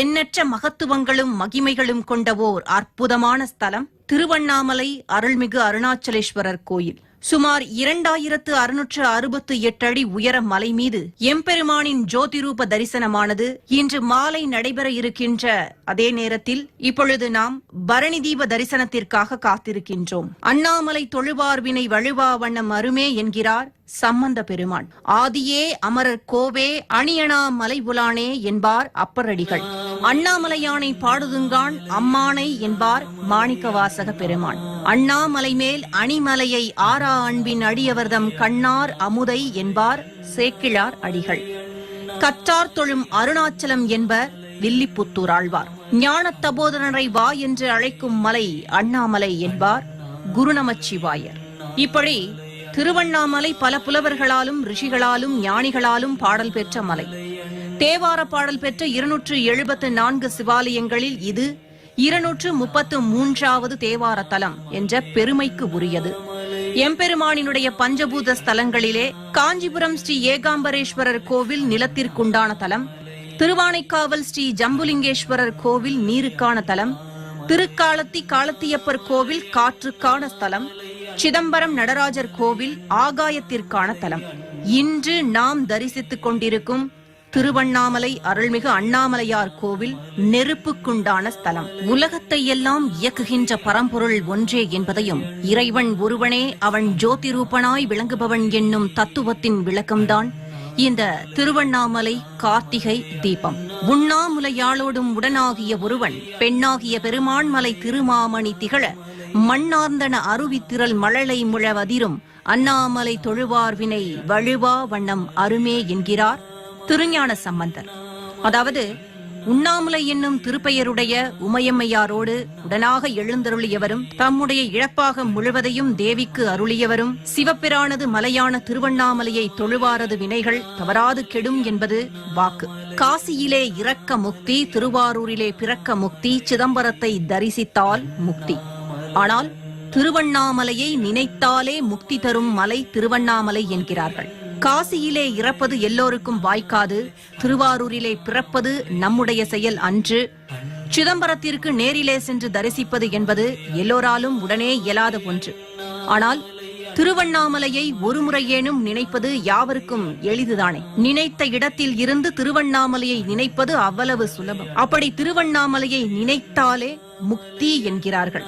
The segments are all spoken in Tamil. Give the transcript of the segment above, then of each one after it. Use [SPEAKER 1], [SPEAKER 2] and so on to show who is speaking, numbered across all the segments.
[SPEAKER 1] எண்ணற்ற மகத்துவங்களும் மகிமைகளும் கொண்ட ஓர் அற்புதமான ஸ்தலம் திருவண்ணாமலை அருள்மிகு அருணாச்சலேஸ்வரர் கோயில். சுமார் 2668 அடி உயர மலை மீது எம்பெருமானின் ஜோதிரூப தரிசனமானது இன்று மாலை நடைபெற இருக்கின்ற அதே நேரத்தில் இப்பொழுது நாம் பரணி தீப தரிசனத்திற்காக காத்திருக்கின்றோம். அண்ணாமலை தொழுவார்வினை வழுவா வண்ணம் அருமே என்கிறார் சம்பந்த பெருமான். ஆதியே அமரர் கோவே அணியனா மலை புலானே என்பார் அப்பரடிகள். அண்ணாமலையானை பாடுதுங்கான் அம்மானை என்பார் மாணிக்கவாசக பெருமான். அண்ணாமலை மேல் அணிமலையை ஆரா அன்பின் அடியவர்தம் கண்ணார் அமுதை என்பார் சேக்கிழார் அடிகள். கற்றார் தொழும் அருணாச்சலம் என்பர் வில்லிபுத்தூர் ஆழ்வார். ஞான தபோதனரை வா என்று அழைக்கும் மலை அண்ணாமலை என்பார் குருநமச்சிவாயர். இப்படி திருவண்ணாமலை பல புலவர்களாலும் ரிஷிகளாலும் ஞானிகளாலும் பாடல் பெற்ற மலை. தேவார பாடல் பெற்ற 274 சிவாலயங்களில் இது 233வது தேவார தலம் என்ற பெருமைக்கு உரியது. எம்பெருமானினுடைய பஞ்சபூத ஸ்தலங்களிலே காஞ்சிபுரம் ஸ்ரீ ஏகாம்பரேஸ்வரர் கோவில் நிலத்திற்குண்டான தலம், திருவானைக்காவல் ஸ்ரீ ஜம்புலிங்கேஸ்வரர் கோவில் நீருக்கான தலம், திருக்காலத்தி காலத்தியப்பர் கோவில் காற்றுக்கான ஸ்தலம், சிதம்பரம் நடராஜர் கோவில் ஆகாயத்திற்கான தலம். இன்று நாம் தரிசித்துக் கொண்டிருக்கும் திருவண்ணாமலை அருள்மிகு அண்ணாமலையார் கோவில் நெருப்புக்குண்டான ஸ்தலம். உலகத்தை எல்லாம் இயக்குகின்ற பரம்பொருள் ஒன்றே என்பதையும் இறைவன் ஒருவனே அவன் ஜோதிரூபனாய் விளங்குபவன் என்னும் தத்துவத்தின் விளக்கம்தான் இந்த திருவண்ணாமலை கார்த்திகை தீபம். உண்ணாமுலையாளோடும் உடனாகிய ஒருவன் பெண்ணாகிய பெருமான்மலை திருமாமணி திகழ மண்ணார்ந்தன அருவித்திரல் மழலை முழவதிரும் அண்ணாமலை தொழுவார்வினை வழுவா வண்ணம் அருமே என்கிறார் திருஞான சம்பந்தர். அதாவது உண்ணாமுலை என்னும் திருப்பெயருடைய உமையம்மையாரோடு உடனாக எழுந்தருளியவரும் தம்முடைய இழப்பாக முழுவதையும் தேவிக்கு அருளியவரும் சிவபிரானது மலையான திருவண்ணாமலையை தொழுவாரது வினைகள் தவறாது கெடும் என்பது வாக்கு. காசியிலே இறக்க முக்தி, திருவாரூரிலே பிறக்க முக்தி, சிதம்பரத்தை தரிசித்தால் முக்தி. ஆனால் திருவண்ணாமலையை நினைத்தாலே முக்தி தரும் மலை திருவண்ணாமலை என்கிறார்கள். காசியிலே இறப்பது எல்லோருக்கும் வாய்க்காது, திருவாரூரிலே பிறப்பது நம்முடைய செயல் அன்று, சிதம்பரத்திற்கு நேரிலே சென்று தரிசிப்பது என்பது எல்லோராலும் உடனே இயலாத ஒன்று. ஆனால் திருவண்ணாமலையை ஒரு முறையேனும் நினைப்பது யாவருக்கும் எளிதுதானே. நினைத்த இடத்தில் இருந்து திருவண்ணாமலையை நினைப்பது அவ்வளவு சுலபம். அப்படி திருவண்ணாமலையை நினைத்தாலே முக்தி என்கிறார்கள்.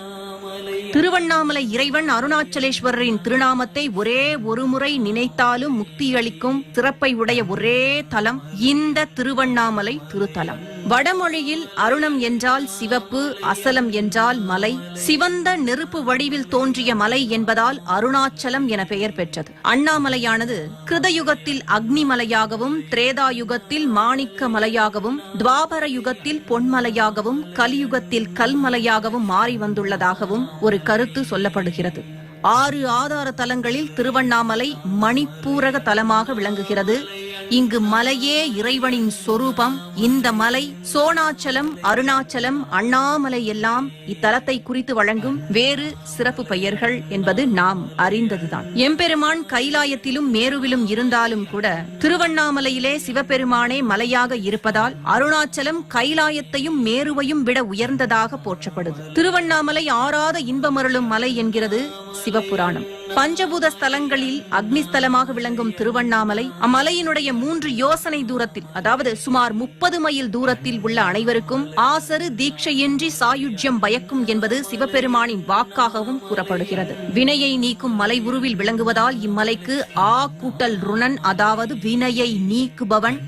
[SPEAKER 1] திருவண்ணாமலை இறைவன் அருணாச்சலேஸ்வரரின் திருநாமத்தை ஒரே ஒரு முறை நினைத்தாலும் முக்தி அளிக்கும் சிறப்பை உடைய ஒரே தலம் இந்த திருவண்ணாமலை திருத்தலம். வடமொழியில் அருணம் என்றால் சிவப்பு, அசலம் என்றால் மலை, சிவந்த நெருப்பு வடிவில் தோன்றிய மலை என்பதால் அருணாச்சலம் என பெயர் பெற்றது. அண்ணாமலையானது கிருதயுகத்தில் அக்னி மலையாகவும், திரேதாயுகத்தில் மாணிக்க மலையாகவும், துவாபர யுகத்தில் பொன்மலையாகவும், கலியுகத்தில் கல்மலையாகவும் மாறி வந்துள்ளதாகவும் ஒரு கருத்து சொல்லப்படுகிறது. 6 ஆதார தலங்களில் திருவண்ணாமலை மணிப்பூரக தலமாக விளங்குகிறது. இங்கு மலையே இறைவனின் சொரூபம். இந்த மலை சோணாச்சலம், அருணாச்சலம், அண்ணாமலை எல்லாம் இத்தலத்தை குறித்து வழங்கும் வேறு சிறப்பு பெயர்கள் என்பது நாம் அறிந்ததுதான். எம்பெருமான் கைலாயத்திலும் மேருவிலும் இருந்தாலும் கூட திருவண்ணாமலையிலே சிவபெருமானே மலையாக இருப்பதால் அருணாச்சலம் கைலாயத்தையும் மேருவையும் விட உயர்ந்ததாக போற்றப்படுது. திருவண்ணாமலை ஆறாத இன்பமருளும் மலை என்கிறது சிவபுராணம். பஞ்சபூத ஸ்தலங்களில் அக்னிஸ்தலமாக விளங்கும் திருவண்ணாமலை அம்மலையினுடைய 3 யோசனை தூரத்தில், அதாவது சுமார் 30 மைல் தூரத்தில் உள்ள அனைவருக்கும் ஆசரு தீட்சையின்றி சாயுஜ்யம் பயக்கும் என்பது சிவபெருமானின் வாக்காகவும் கூறப்படுகிறது. வினையை நீக்கும் மலை உருவில் விளங்குவதால் இம்மலைக்கு ஆ கூட்டல் ருணன், அதாவது வினையை நீக்குபவன்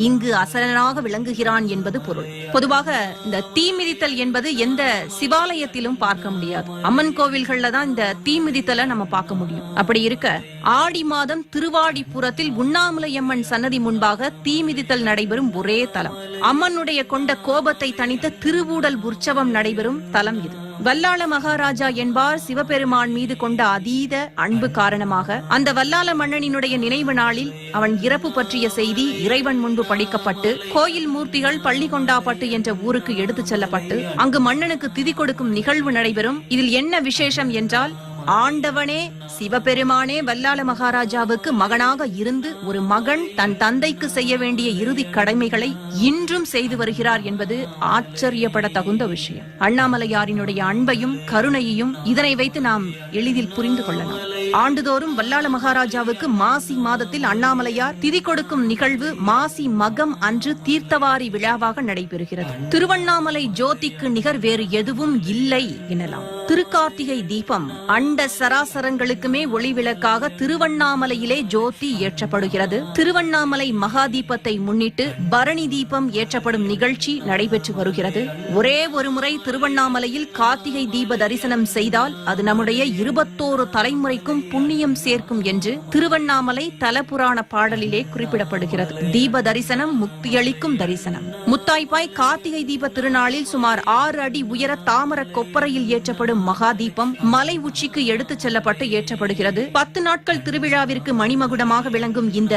[SPEAKER 1] இங்கு அசலனாக விளங்குகிறான் என்பது பொருள். பொதுவாக இந்த தீ மிதித்தல் என்பது எந்த சிவாலயத்திலும் பார்க்க முடியாது. அம்மன் கோவில்கள்ல தான் இந்த தீ மிதித்தலை நம்ம பார்க்க முடியும். அப்படி இருக்க ஆடி மாதம் திருவாடிப்புறத்தில் உண்ணாமுலையம்மன் சன்னதி முன்பாக தீ மிதித்தல் நடைபெறும் ஒரே தலம். அம்மனுடைய கொண்ட கோபத்தை தணித்த திருவூடல் உற்சவம் நடைபெறும் தலம் இது. வல்லாள மகாராஜா என்பார் சிவபெருமான் மீது கொண்ட அதீத அன்பு காரணமாக அந்த வல்லாள மன்னனினுடைய நினைவு நாளில் அவன் இறப்பு பற்றிய செய்தி இறைவன் முன்பு படிக்கப்பட்டு கோயில் மூர்த்திகள் பள்ளிகொண்டாப்பட்டு என்ற ஊருக்கு எடுத்துச் செல்லப்பட்டு அங்கு மன்னனுக்கு திதி கொடுக்கும் நிகழ்வு நடைபெறும். இதில் என்ன விசேஷம் என்றால் ஆண்டவனே சிவபெருமானே வல்லாள மகாராஜாவுக்கு மகனாக இருந்து ஒரு மகன் தன் தந்தைக்கு செய்ய வேண்டிய இறுதி கடமைகளை இன்றும் செய்து வருகிறார் என்பது ஆச்சரியப்பட தகுந்த விஷயம். அண்ணாமலையாரினுடைய அன்பையும் கருணையையும் இதனை வைத்து நாம் எளிதில் புரிந்து கொள்ளலாம். ஆண்டுதோறும் வல்லாள மகாராஜாவுக்கு மாசி மாதத்தில் அண்ணாமலையார் திதி கொடுக்கும் நிகழ்வு மாசி மகம் அன்று தீர்த்தவாரி விழாவாக நடைபெறுகிறது. திருவண்ணாமலை ஜோதிக்கு நிகர் வேறு எதுவும் இல்லை எனலாம். திருக்கார்த்திகை தீபம் அண்ட சராசரங்களுக்குமே ஒளிவிளக்காக திருவண்ணாமலையிலே ஜோதி ஏற்றப்படுகிறது. திருவண்ணாமலை மகா தீபத்தை முன்னிட்டு பரணி தீபம் ஏற்றப்படும் நிகழ்ச்சி நடைபெற்று வருகிறது. ஒரே ஒரு முறை திருவண்ணாமலையில் கார்த்திகை தீப தரிசனம் செய்தால் அது நம்முடைய 21 தலைமுறைக்கும் புண்ணியம் சேர்க்கும் என்று திருவண்ணாமலை தலபுராண பாடலிலே குறிப்பிடப்படுகிறது. தீப தரிசனம் முக்தியளிக்கும் தரிசனம். முத்தாய்ப்பாய் கார்த்திகை தீப திருநாளில் சுமார் 6 அடி உயர தாமர கொப்பரையில் ஏற்றப்படும் மகா தீபம் மலை உச்சிக்கு எடுத்துச் செல்லப்பட்டு ஏற்றப்படுகிறது. 10 நாட்கள் திருவிழாவிற்கு மணிமகுடமாக விளங்கும் இந்த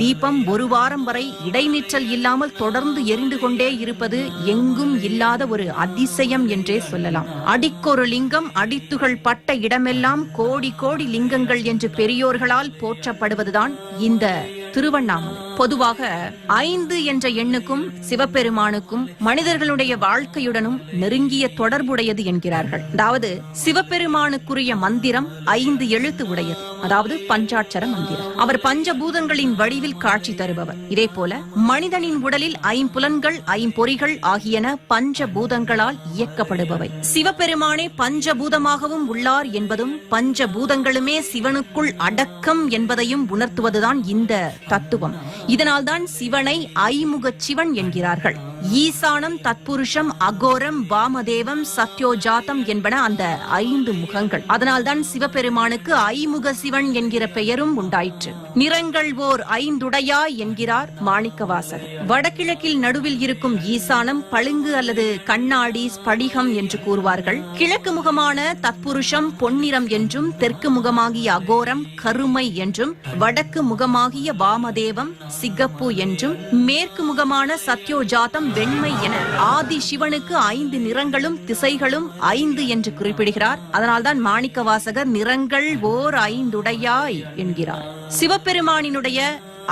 [SPEAKER 1] தீபம் ஒரு வாரம் வரை இடைநிற்றல் இல்லாமல் தொடர்ந்து எரிந்து கொண்டே இருப்பது எங்கும் இல்லாத ஒரு அதிசயம் என்றே சொல்லலாம். அடிக்கொரு லிங்கம் அடித்துகள் பட்ட இடமெல்லாம் கோடி கோடி லிங்கங்கள் என்று பெரியோர்களால் போற்றப்படுவதுதான் இந்த திருவண்ணாமலை. பொதுவாக 5 என்ற எண்ணுக்கும் சிவபெருமானுக்கும் மனிதர்களுடைய வாழ்க்கையுடனும் நெருங்கிய தொடர்புடையது என்கிறார்கள். அதாவது சிவபெருமானுக்குரிய மந்திரம் 5 எழுத்து உடையது, அதாவது பஞ்சாட்சர மந்திரம். அவர் பஞ்சபூதங்களின் வடிவில் காட்சி தருபவர். இதே போல மனிதனின் உடலில் 5 புலன்கள் 5 பொறிகள் ஆகியன பஞ்சபூதங்களால் இயக்கப்படுபவை. சிவபெருமானே பஞ்சபூதமாகவும் உள்ளார் என்பதும் பஞ்சபூதங்களுமே சிவனுக்குள் அடக்கம் என்பதையும் உணர்த்துவதுதான் இந்த தத்துவம். இதனால்தான் சிவனை ஐமுக சிவன் என்கிறார்கள். ஈசானம், தத்புருஷம், அகோரம், வாமதேவம், சத்யோஜாதம் என்பன அந்த 5 முகங்கள். அதனால்தான் சிவபெருமானுக்கு ஐமுக சிவன் என்கிற பெயரும் உண்டாயிற்று. நிறங்கள் ஓர் 5 என்கிறார் மாணிக்கவாசகர். வடகிழக்கில் நடுவில் இருக்கும் ஈசானம் பளிங்கு அல்லது கண்ணாடி ஸ்படிகம் என்று கூறுவார்கள். கிழக்கு முகமான தத்புருஷம் பொன்னிறம் என்றும், தெற்கு முகமாகிய அகோரம் கருமை என்றும், வடக்கு முகமாகிய வாமதேவம் சிகப்பு என்றும், மேற்கு முகமான சத்யோஜாதம் வெண்மை என ஆதி சிவனுக்கு 5 நிறங்களும் திசைகளும் 5 என்று குறிப்பிடுகிறார். அதனால்தான் மாணிக்கவாசகர் நிறங்கள் ஓர் 5 என்கிறார். சிவபெருமானினுடைய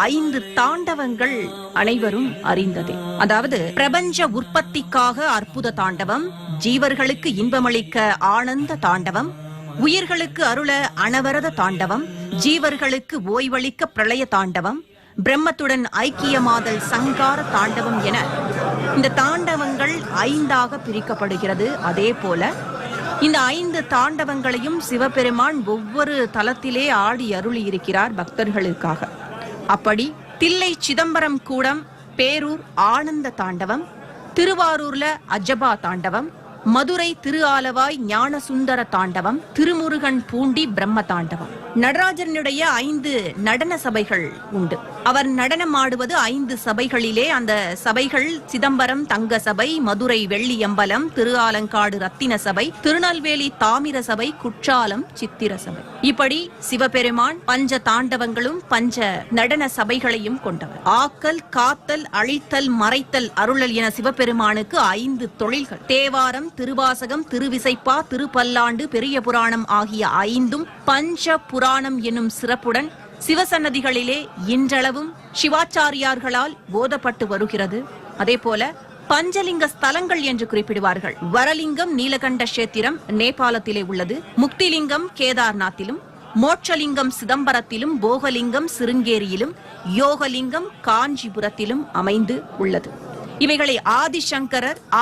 [SPEAKER 1] 5 தாண்டவங்கள் அனைவரும் அறிந்ததே. அதாவது பிரபஞ்ச உற்பத்திக்காக அற்புத தாண்டவம், ஜீவர்களுக்கு இன்பமளிக்க ஆனந்த தாண்டவம், உயிர்களுக்கு அருள அனவரத தாண்டவம், ஜீவர்களுக்கு ஓய்வளிக்க பிரளய தாண்டவம், பிரம்மத்துடன் ஐக்கியமாதல் சங்கார தாண்டவம் என இந்த தாண்டவங்கள் 5ஆக பிரிக்கப்படுகிறது. அதே போல இந்த 5 தாண்டவங்களையும் சிவபெருமான் ஒவ்வொரு தலத்திலே ஆடி அருளி இருக்கிறார் பக்தர்களுக்காக. அப்படி தில்லை சிதம்பரம் கூடம் பேரூர் ஆனந்த தாண்டவம், திருவாரூர்ல அஜபா தாண்டவம், மதுரை திரு ஆலவாய் ஞான சுந்தர தாண்டவம், திருமுருகன் பூண்டி பிரம்ம தாண்டவம். நடராஜனுடைய 5 நடன சபைகள் உண்டு. அவர் நடனம் ஆடுவது 5 சபைகளிலே. அந்த சபைகள் சிதம்பரம் தங்க சபை, மதுரை வெள்ளியம்பலம், திருஆலங்காடு ரத்தின சபை, திருநெல்வேலி தாமிர சபை, குற்றாலம் சித்திர சபை. இப்படி சிவபெருமான் பஞ்ச தாண்டவங்களும் பஞ்ச நடன சபைகளையும் கொண்டவர். ஆக்கல், காத்தல், அழித்தல், மறைத்தல், அருளல் என சிவபெருமானுக்கு 5 தொழில்கள். தேவாரம், திருவாசகம், திருவிசைப்பா, திருப்பல்லாண்டு, பெரிய புராணம் ஆகிய 5ம் பஞ்ச புராணம் என்னும் சிறப்புடன் சிவசன்னதிகளிலே இன்றளவும் சிவாச்சாரியார்களால் போதப்பட்டு வருகிறது. அதே போல பஞ்சலிங்க ஸ்தலங்கள் என்று குறிப்பிடுவார்கள். வரலிங்கம் நீலகண்ட கஷேத்திரம் நேபாளத்திலே உள்ளது. முக்திலிங்கம் கேதார்நாத்திலும், மோட்சலிங்கம் சிதம்பரத்திலும், போகலிங்கம் சிருங்கேரியிலும், யோகலிங்கம் காஞ்சிபுரத்திலும் அமைந்து உள்ளது. இவைகளை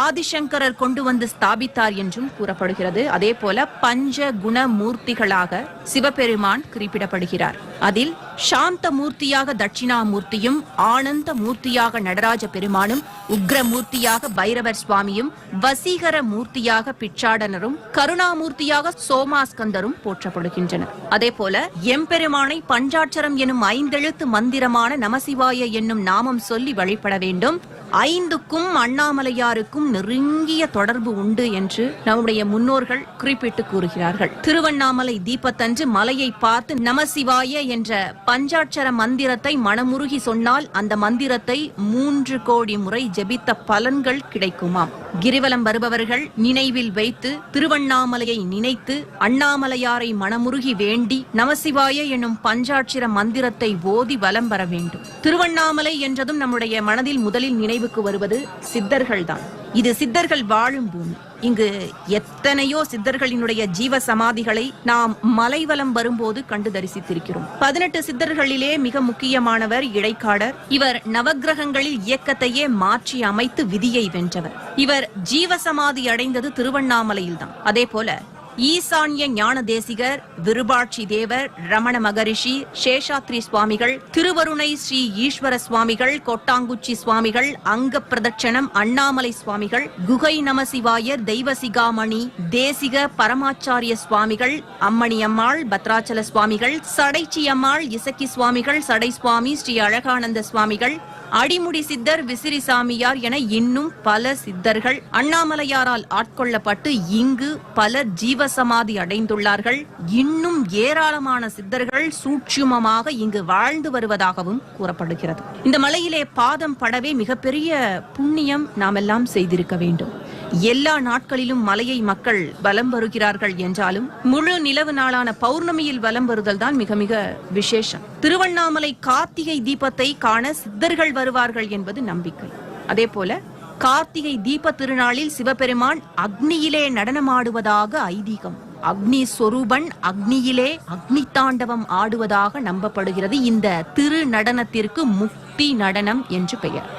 [SPEAKER 1] ஆதிசங்கரர் கொண்டு வந்து ஸ்தாபித்தார் என்றும் கூறப்படுகிறது. அதே போல பஞ்ச குண மூர்த்திகளாக சிவபெருமான் குறிப்பிடப்படுகிறார். அதில் சாந்த மூர்த்தியாக தட்சிணாமூர்த்தியும், ஆனந்த மூர்த்தியாக நடராஜ பெருமானும், உக்ரமூர்த்தியாக பைரவர் சுவாமியும், வசீகர மூர்த்தியாக பிச்சாடனரும், கருணாமூர்த்தியாக சோமாஸ்கந்தரும் போற்றப்படுகின்றனர். அதே போல எம்பெருமானை பஞ்சாட்சரம் எனும் 5 எழுத்து மந்திரமான நமசிவாய என்னும் நாமம் சொல்லி வழிபட வேண்டும். 5க்கும் அண்ணாமலையாருக்கும் நெருங்கிய தொடர்பு உண்டு என்று நம்முடைய முன்னோர்கள் குறிப்பிட்டு கூறுகிறார்கள். திருவண்ணாமலை தீபத்தன்று மலையை பார்த்து நமசிவாய என்ற பஞ்சாட்சர மந்திரத்தை மனமுருகி சொன்னால் அந்த மந்திரத்தை 3 கோடி முறை ஜெபித்த பலன்கள் கிடைக்குமாம். கிரிவலம் வருபவர்கள் நினைவில் வைத்து திருவண்ணாமலையை நினைத்து அண்ணாமலையாரை மனமுருகி வேண்டி நமசிவாய எனும் பஞ்சாட்சர மந்திரத்தை ஓதி வலம் வர வேண்டும். திருவண்ணாமலை என்றதும் நம்முடைய மனதில் முதலில் நினைவுக்கு வருவது சித்தர்கள்தான். இது சித்தர்கள் வாழும் பூமி. இங்கு எத்தனையோ சித்தர்களினுடைய ஜீவ சமாதிகளை நாம் மலைவலம் வரும்போது கண்டு தரிசித்திருக்கிறோம். 18 சித்தர்களிலே மிக முக்கியமானவர் இடைக்காடர். இவர் நவக்கிரகங்களில் இயக்கத்தையே மாற்றி அமைத்து விதியை வென்றவர். இவர் ஜீவசமாதி அடைந்தது திருவண்ணாமலையில்தான். அதே போல ஈசான்ய ஞான தேசிகர், விருபாட்சி தேவர், ரமண மகரிஷி, சேஷாத்ரி சுவாமிகள், திருவருணை ஸ்ரீ ஈஸ்வர சுவாமிகள், கொட்டாங்குச்சி சுவாமிகள், அங்க பிரதட்சணம் அண்ணாமலை சுவாமிகள், குகை நமசிவாயர், தெய்வசிகாமணி, தேசிக பரமாச்சாரிய சுவாமிகள், அம்மணி அம்மாள், பத்ராச்சல சுவாமிகள், சடைச்சி அம்மாள், இசக்கி சுவாமிகள், சடை சுவாமி, ஸ்ரீ அழகானந்த சுவாமிகள், அடிமுடி சித்தர், விசிறி சாமியார் என இன்னும் பல சித்தர்கள் அண்ணாமலையாரால் ஆட்கொள்ளப்பட்டு இங்கு பலர் ஜீவசமாதி அடைந்துள்ளார்கள். இன்னும் ஏராளமான சித்தர்கள் சூட்சுமமாக இங்கு வாழ்ந்து வருவதாகவும் கூறப்படுகிறது. இந்த மலையிலே பாதம் படவே மிகப்பெரிய புண்ணியம் நாமெல்லாம் செய்திருக்க வேண்டும். எல்லா நாட்களிலும் மலையை மக்கள் வலம் வருகிறார்கள் என்றாலும் முழு நிலவு நாளான பௌர்ணமியில் வலம் வருதல் தான் மிக மிக விசேஷம். திருவண்ணாமலை கார்த்திகை தீபத்தை காண சித்தர்கள் வருவார்கள் என்பது நம்பிக்கை. அதே போல கார்த்திகை தீப திருநாளில் சிவபெருமான் அக்னியிலே நடனமாடுவதாக ஐதீகம். அக்னி சொரூபன் அக்னியிலே அக்னி தாண்டவம் ஆடுவதாக நம்பப்படுகிறது. இந்த திரு நடனத்திற்கு முக்தி நடனம் என்று பெயர்.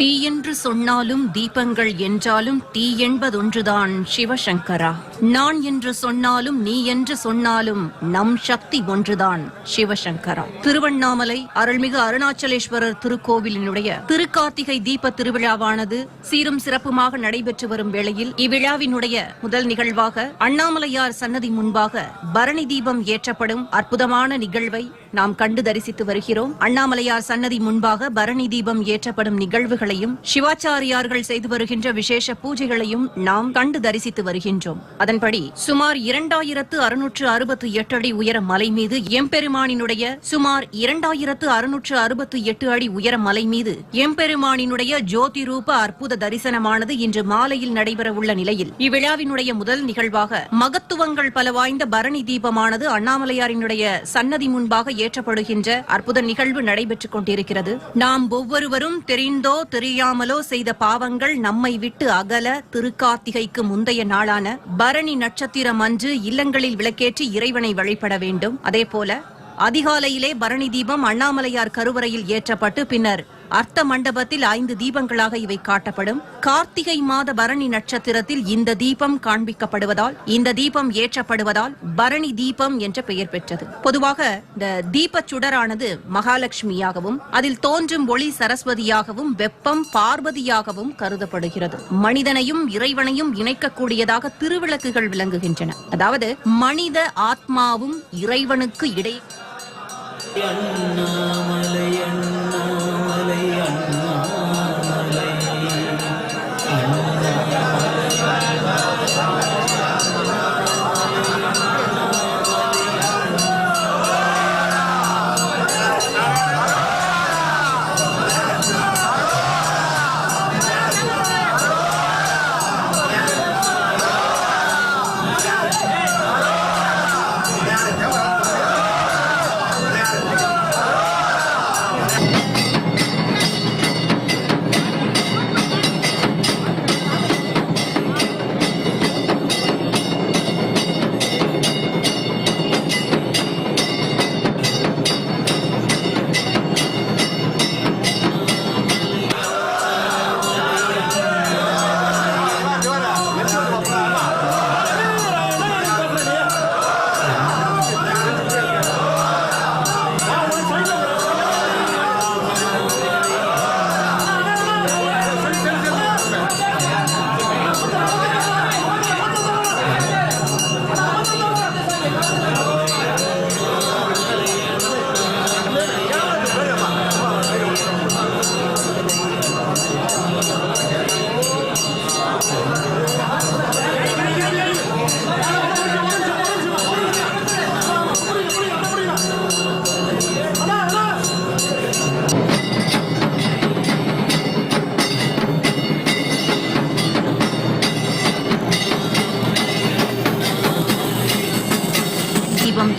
[SPEAKER 1] தீ என்று சொன்னாலும் தீபங்கள் என்றாலும் தீ என்பதொன்றுதான் சிவசங்கரா. நான் என்று சொன்னாலும் நீ என்று சொன்னாலும் நம் சக்தி ஒன்றுதான் சிவசங்கரா. திருவண்ணாமலை அருள்மிகு அருணாச்சலேஸ்வரர் திருக்கோவிலினுடைய திருக்கார்த்திகை தீப திருவிழாவானது சீரும் சிறப்புமாக நடைபெற்று வரும் வேளையில் இவ்விழாவினுடைய முதல் நிகழ்வாக அண்ணாமலையார் சன்னதி முன்பாக பரணி தீபம் ஏற்றப்படும் அற்புதமான நிகழ்வை நாம் கண்டு தரிசித்து வருகிறோம். அண்ணாமலையார் சன்னதி முன்பாக பரணி தீபம் ஏற்றப்படும் நிகழ்வுகளையும் சிவாச்சாரியார்கள் செய்து வருகின்ற விசேஷ பூஜைகளையும் நாம் கண்டு தரிசித்து வருகின்றோம். அதன்படி சுமார் 2668 அடி உயர மலை மீது எம்பெருமானினுடைய சுமார் 2668 அடி உயர மலை மீது எம்பெருமானினுடைய ஜோதி ரூப அற்புத தரிசனமானது இன்று மாலையில் நடைபெற உள்ள நிலையில் இவ்விழாவினுடைய முதல் நிகழ்வாக மகத்துவங்கள் பல வாய்ந்த பரணி தீபமானது அண்ணாமலையாரினுடைய சன்னதி முன்பாக ஏற்றப்படுகின்ற அற்புத நிகழ்வு நடைபெற்றுக் கொண்டிருக்கிறது. நாம் ஒவ்வொருவரும் தெரிந்தோ தெரியாமலோ செய்த பாவங்கள் நம்மை விட்டு அகல திருக்கார்த்திகைக்கு முந்தைய நாளான பரணி நட்சத்திரம் அன்று இல்லங்களில் விளக்கேற்றி இறைவனை வழிபட வேண்டும். அதேபோல அதிகாலையிலே பரணி தீபம் அண்ணாமலையார் கருவறையில் ஏற்றப்பட்டு பின்னர் அர்த்த மண்டபத்தில் 5 தீபங்களாக இவை காட்டப்படும். கார்த்திகை மாத பரணி நட்சத்திரத்தில் இந்த தீபம் காண்பிக்கப்படுவதால் இந்த தீபம் ஏற்றப்படுவதால் பரணி தீபம் என்ற பெயர் பெற்றது. பொதுவாக இந்த தீப சுடரானது மகாலட்சுமியாகவும் அதில் தோன்றும் ஒளி சரஸ்வதியாகவும் வெப்பம் பார்வதியாகவும் கருதப்படுகிறது. மனிதனையும் இறைவனையும் இணைக்கக்கூடியதாக திருவிளக்குகள் விளங்குகின்றன. அதாவது மனித ஆத்மாவும் இறைவனுக்கு இடையே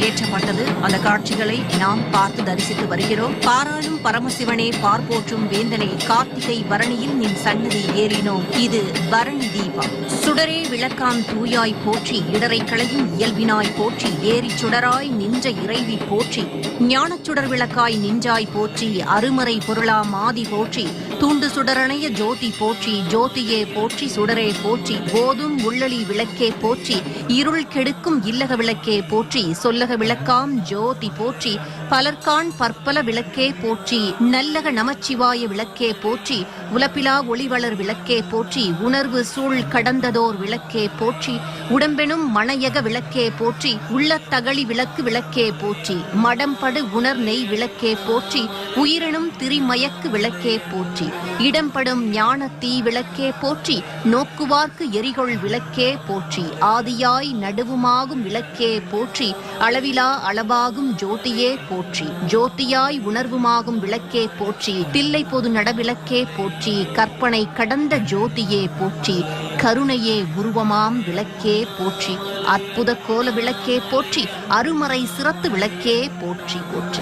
[SPEAKER 1] ஏற்றப்பட்டது. அந்த காட்சிகளை நாம் பார்த்து தரிசித்து வருகிறோம். பாராளும் பரமசிவனே பார்ப்போற்றும் வேந்தனை கார்த்திகை பரணியில் நின் சன்னதி ஏறினோம். இது பரணி தீபம். சுடரே விளக்காம் தூயாய் போற்றி, இடரை களையும் இயல்பினாய் போற்றி, ஏறிச் சுடராய் நின்ற இறைவி போற்றி, ஞானச் சுடர் விளக்காய் நின்றாய் போற்றி, அருமறை பொருளாம் ஆதி போற்றி, தூண்டு சுடரணைய ஜோதி போற்றி, ஜோதியே போற்றி, சுடரே போற்றி, போதும் உள்ளளி விளக்கே போற்றி, இருள் கெடுக்கும் இல்லக விளக்கே போற்றி, சொல்லக விளக்காம் ஜோதி போற்றி, பலர்கான் பற்பல விளக்கே போற்றி, நல்லக நமச்சிவாய விளக்கே போற்றி, உலப்பிலா ஒளிவளர் விளக்கே போற்றி, உணர்வு சூழ் கடந்ததோர் விளக்கே போற்றி, உடம்பெனும் மணையக விளக்கே போற்றி, உள்ளத்தகழி விளக்கு விளக்கே போற்றி, மடம்படு உணர் நெய் விளக்கே போற்றி, உயிரெனும் திரிமயக்கு விளக்கே போற்றி, இடம்படும் ஞான தீ விளக்கே போற்றி, நோக்குவார்க்கு எரிகொள் விளக்கே போற்றி, ஆதியாய் நடுவுமாகும் விளக்கே போற்றி, அளவிலா அளவாகும் ஜோதியே போற்றி, ஜோதியாய் உணர்வுமாகும் விளக்கே போற்றி, தில்லை பொது நடவிளக்கே போற்றி, கற்பனை கடந்த ஜோதியே போற்றி, கருணையே உருவமாம் விளக்கே போற்றி, அற்புத கோல விளக்கே போற்றி, அருமறை சிறத்து விளக்கே போற்றி போற்றி.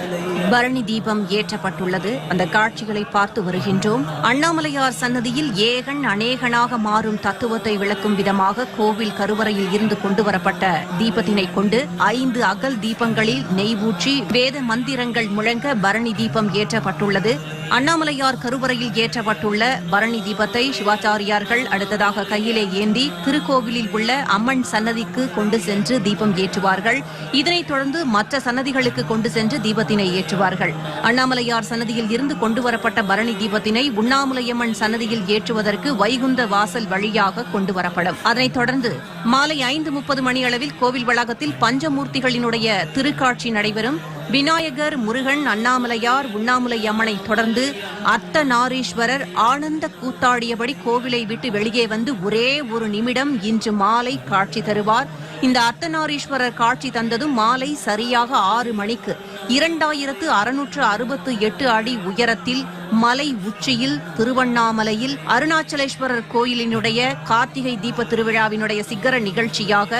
[SPEAKER 1] பரணி தீபம் ஏற்றப்பட்டுள்ளது. அந்த காட்சிகளை பார்த்து வருகின்றோம். அண்ணாமலையார் சன்னதியில் ஏகன் அநேகனாக மாறும் தத்துவத்தை விளக்கும் விதமாக கோவில் கருவறையில் இருந்து கொண்டுவரப்பட்ட தீபத்தினை கொண்டு 5 அகல் தீபங்களில் நெய் ஊற்றி வேத மந்திரங்கள் முழங்க பரணி தீபம் ஏற்றப்பட்டுள்ளது. அண்ணாமலையார் கருவறையில் ஏற்றப்பட்டுள்ள பரணி தீபத்தை சிவாச்சாரியார்கள் அடுத்ததாக கையிலே ஏந்தி திருக்கோவிலில் உள்ள அம்மன் சன்னதிக்கு கொண்டு சென்று தீபம் ஏற்றுவார்கள். இதனைத் தொடர்ந்து மற்ற சன்னதிகளுக்கு கொண்டு சென்று தீபத்தினை ஏற்றுவார்கள். அண்ணாமலையார் சன்னதியில் இருந்து கொண்டுவரப்பட்ட பரணி தீபத்தினை உண்ணாமுலையம்மன் சன்னதியில் ஏற்றுவதற்கு வைகுந்த வாசல் வழியாக கொண்டு வரப்படும். அதனைத் தொடர்ந்து மாலை 5:30 மணியளவில் கோவில் வளாகத்தில் பஞ்சமூர்த்திகளினுடைய திருக்காட்சி நடைபெறும். விநாயகர், முருகன், அண்ணாமலையார், உண்ணாமுலை அம்மனை தொடர்ந்து அர்த்தநாரீஸ்வரர் ஆனந்த கூத்தாடியபடி கோவிலை விட்டு வெளியே வந்து ஒரே ஒரு நிமிடம் இன்று மாலை காட்சி தருவார். இந்த அர்த்தநாரீஸ்வரர் காட்சி தந்ததும் மாலை சரியாக 6 மணிக்கு 2668 அடி உயரத்தில் மலை உச்சியில் திருவண்ணாமலையில் அருணாச்சலேஸ்வரர் கோயிலினுடைய கார்த்திகை தீப திருவிழாவினுடைய சிகர நிகழ்ச்சியாக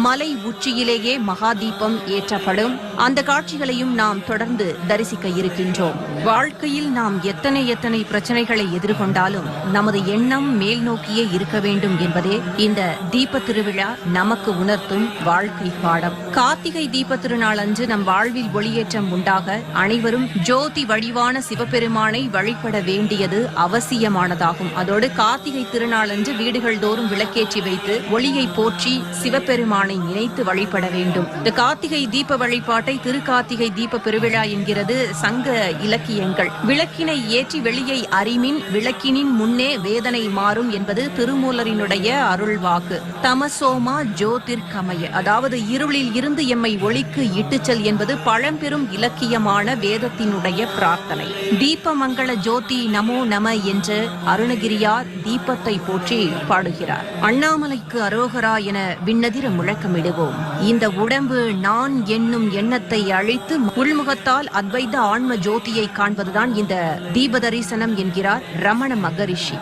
[SPEAKER 1] மலை உச்சியிலேயே மகாதீபம் ஏற்றப்படும். அந்த காட்சிகளையும் நாம் தொடர்ந்து தரிசிக்க இருக்கின்றோம். வாழ்க்கையில் நாம் எத்தனை பிரச்சனைகளை எதிர்கொண்டாலும் நமது எண்ணம் மேல் நோக்கியே இருக்க வேண்டும் என்பதே இந்த தீப திருவிழா நமக்கு உணர்த்தும் வாழ்க்கை பாடம். கார்த்திகை தீப திருநாள் அன்று நம் வாழ்வில் ஒளியேற்றம் உண்டாக அனைவரும் ஜோதி வடிவான சிவபெருமானை வழிபட வேண்டியது அவசியமானதாகும். அதோடு கார்த்திகை திருநாள் அன்று வீடுகள் தோறும் விளக்கேற்றி வைத்து ஒளியை போற்றி சிவபெருமானை நினைத்து வழிபட வேண்டும். இந்த கார்த்திகை தீப வழிபாட்டை திருக்கார்த்திகை தீப பெருவிழா என்கிறது சங்க இலக்கியங்கள். விளக்கினை ஏற்றி வெளியை அறிமின் விளக்கினின் முன்னே வேதனை மாறும் என்பது திருமூலரினுடைய அருள்வாக்கு. தமசோமா ஜோதிர்கமய, அதாவது இருளில் இருந்து எம்மை ஒளிக்கு இட்டுச்சல் என்பது பழம்பெரும் இலக்கியமான வேதத்தினுடைய பிரார்த்தனை. தீபமங்கள ஜோதி நமோ நம என்று அருணகிரியார் தீபத்தை போற்றி பாடுகிறார். அண்ணாமலைக்கு அரோகரா என விண்ணதிர முழக்கமிடுவோம். இந்த உடம்பு நான் என்னும் எண்ணத்தை அழித்து உள்முகத்தால் அத்வைத ஆன்ம ஜோதியை காண்பதுதான் இந்த தீப தரிசனம் என்கிறார் ரமண மகரிஷி.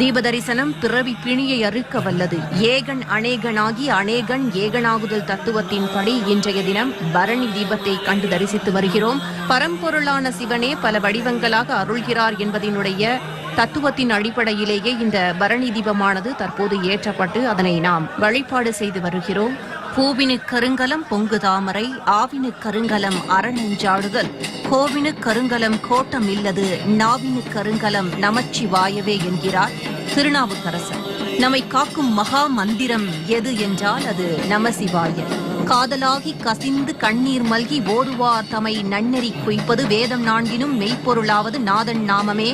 [SPEAKER 1] தீப தரிசனம் பிறவி பிணியை அறுக்க வல்லது. ஏகன் அநேகனாகி அநேகன் ஏகனாகுதல் தத்துவத்தின்படி இன்றைய தினம் பரணி தீபத்தை கண்டு தரிசித்து வருகிறோம். பரம்பொருளான சிவனே பல வடிவங்களாக அருள்கிறார் என்பதனுடைய தத்துவத்தின் அடிப்படையிலேயே இந்த பரணி தீபமானது தற்போது ஏற்றப்பட்டு அதனை நாம் வழிபாடு செய்து வருகிறோம். பூவினு கருங்கலம் பொங்கு தாமரை, ஆவினு கருங்கலம் அறநெஞ்சாடுதல், கோவினு கருங்கலம் கோட்டம் இல்லது, நாவினு கருங்கலம் நமச்சிவாயவே என்கிறார் திருநாவுக்கரசர். நம்மை காக்கும் மகா மந்திரம் எது என்றால் அது நமசிவாய. காதலாகி கசிந்து கண்ணீர் மல்கி ஓதுவார் தமை நன்னெறி குய்ப்பது வேதம் நான்கினும் மெய்ப்பொருளாவது நாதன் நாமமே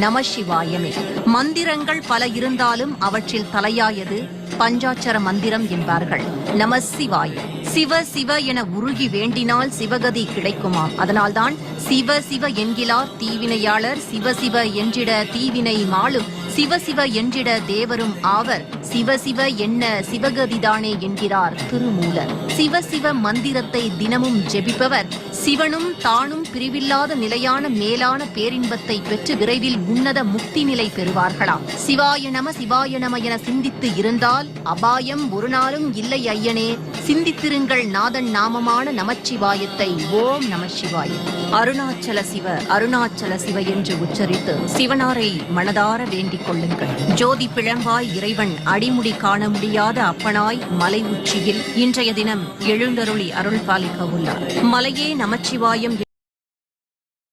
[SPEAKER 1] நமசிவாயமே. மந்திரங்கள் பல இருந்தாலும் அவற்றில் தலையாயது பஞ்சாட்சர மந்திரம் என்பார்கள். நமசிவாய. சிவ சிவ என உருகி வேண்டினால் சிவகதி கிடைக்குமாம். அதனால்தான் சிவ சிவ என்கிறார் தீவினையாளர், சிவ சிவ என்றிட தீவினை மாளும், சிவ சிவ என்றிட தேவரும் ஆவர், சிவ சிவ என்ன சிவகதிதானே என்கிறார் திருமூலர். சிவ சிவ மந்திரத்தை தினமும் ஜெபிப்பவர் சிவனும் தானும் பிரிவில்லாத நிலையான மேலான பேரின்பத்தை பெற்று விரைவில் உன்னத முக்தி நிலை பெறுவார்களாம். சிவாய நம என சிந்தித்து இருந்தால் அபாயம் ஒரு நாளும் இல்லை ஐயனே. சிந்தித்திருங்கள் நாதன் நாமமான நமச்சிவாயத்தை. ஓம் நம சிவாய. அருணாச்சல சிவ என்று உச்சரித்து சிவனாரை மனதார வேண்டிக் கொள்ளுங்கள். ஜோதி பிழம்பாய் இறைவன் அடிமுடி காண முடியாத அப்பனாய் மலை உச்சியில் இன்றைய தினம் எழுந்தருளி அருள் பாலிக்க உள்ளார். மலையே நமச்சிவாயம்